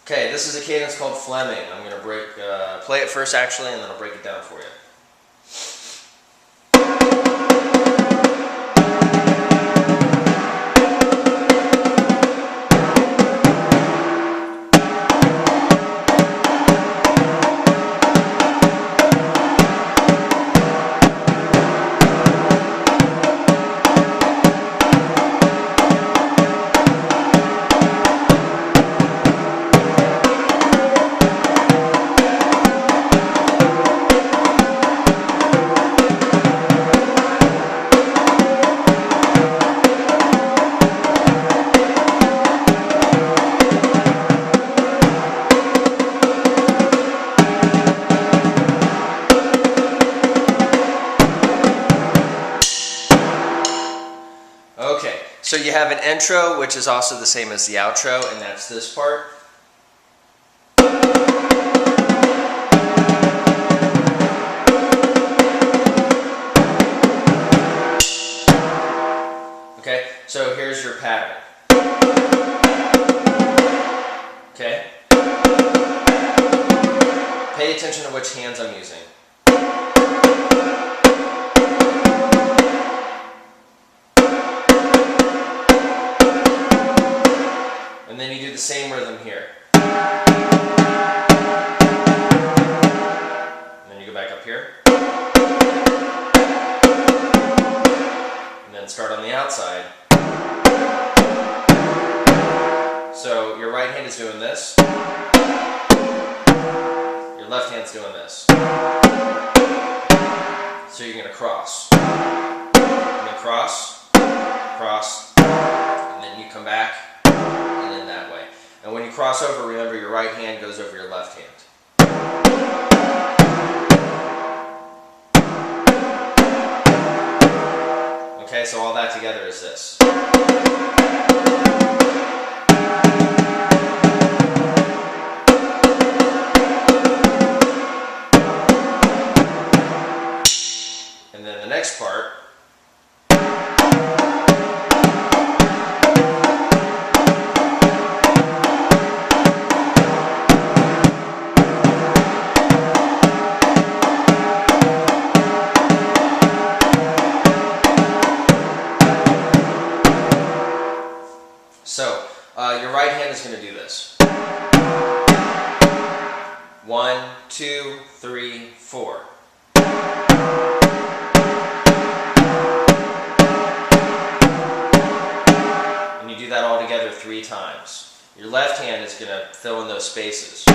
Okay, this is a cadence called Flemming. I'm going to play it first actually, and then I'll break it down for you. Okay, so you have an intro, which is also the same as the outro, and that's this part. Okay, so here's your pattern. Okay? Pay attention to which hands I'm using. And then you do the same rhythm here. And then you go back up here. And then start on the outside. So your right hand is doing this. Your left hand's doing this. So you're going to cross. And then cross, cross, and then you come back. And then that way. And when you cross over, remember your right hand goes over your left hand. Okay, so all that together is this. And then the next part. So, your right hand is going to do this. 1, 2, 3, 4. And you do that all together 3 times. Your left hand is going to fill in those spaces.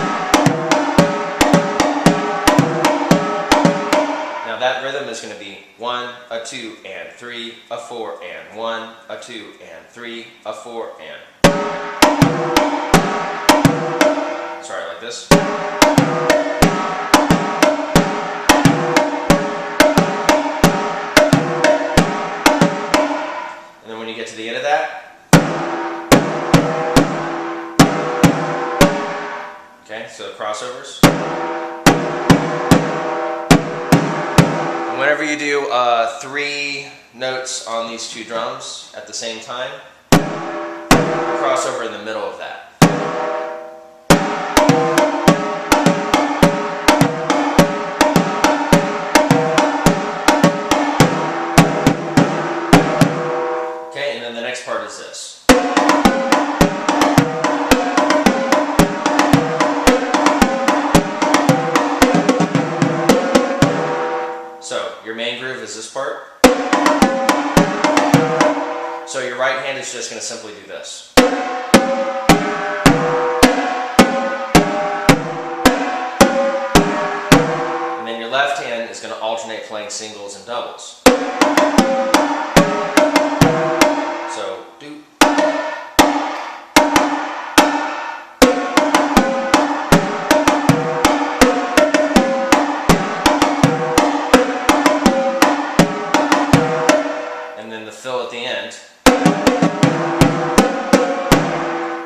Now that rhythm is going to be 1, a 2, and 3, a 4, and 1, a 2, and 3, a 4, and. Sorry, like this. And then when you get to the end of that, okay, so crossovers. Whenever you do 3 notes on these 2 drums at the same time, crossover in the middle of that. Okay, and then the next part is this. So, your main groove is this part. So your right hand is just going to simply do this. And then your left hand is going to alternate playing singles and doubles. So, do. And then the fill at the end.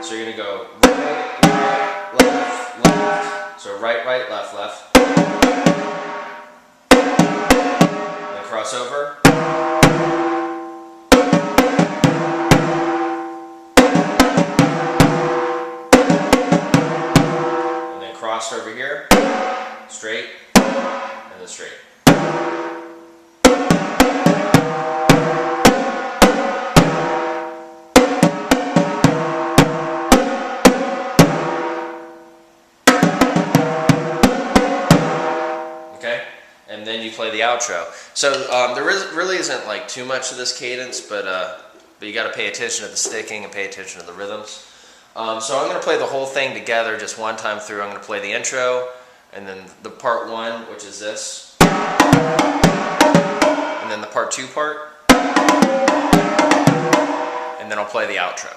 So you're going to go right, right, left, left. So right, right, left, left. Then cross over. crossed over here, straight, and then straight. Okay, and then you play the outro. So there really isn't like too much of this cadence, but you got to pay attention to the sticking and pay attention to the rhythms. So I'm going to play the whole thing together just one time through. I'm going to play the intro, and then the part one, which is this, and then the part two part, and then I'll play the outro.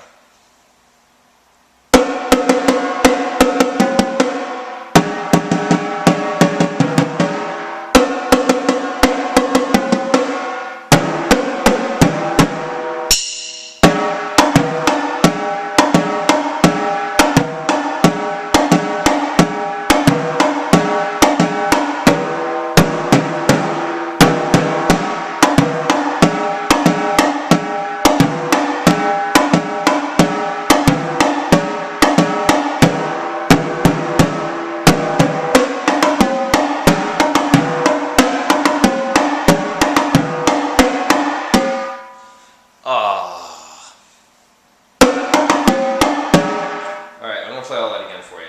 Alright, I'm going to play all that again for you.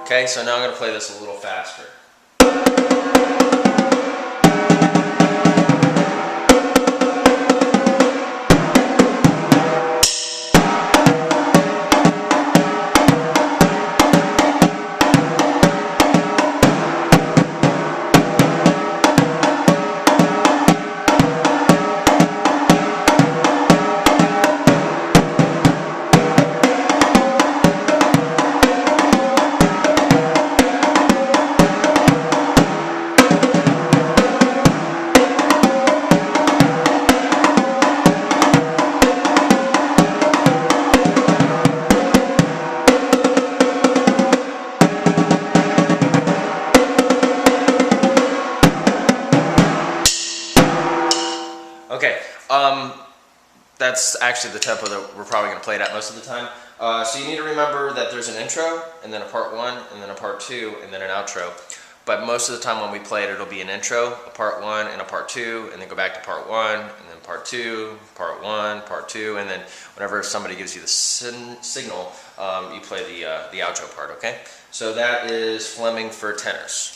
Okay, so now I'm going to play this a little faster. Okay, that's actually the tempo that we're probably going to play it at most of the time. So you need to remember that there's an intro, and then a part one, and then a part two, and then an outro. But most of the time when we play it, it'll be an intro, a part one, and a part two, and then go back to part one, and then part two, part one, part two, and then whenever somebody gives you the signal, you play the outro part, okay? So that is Flemming for tenors.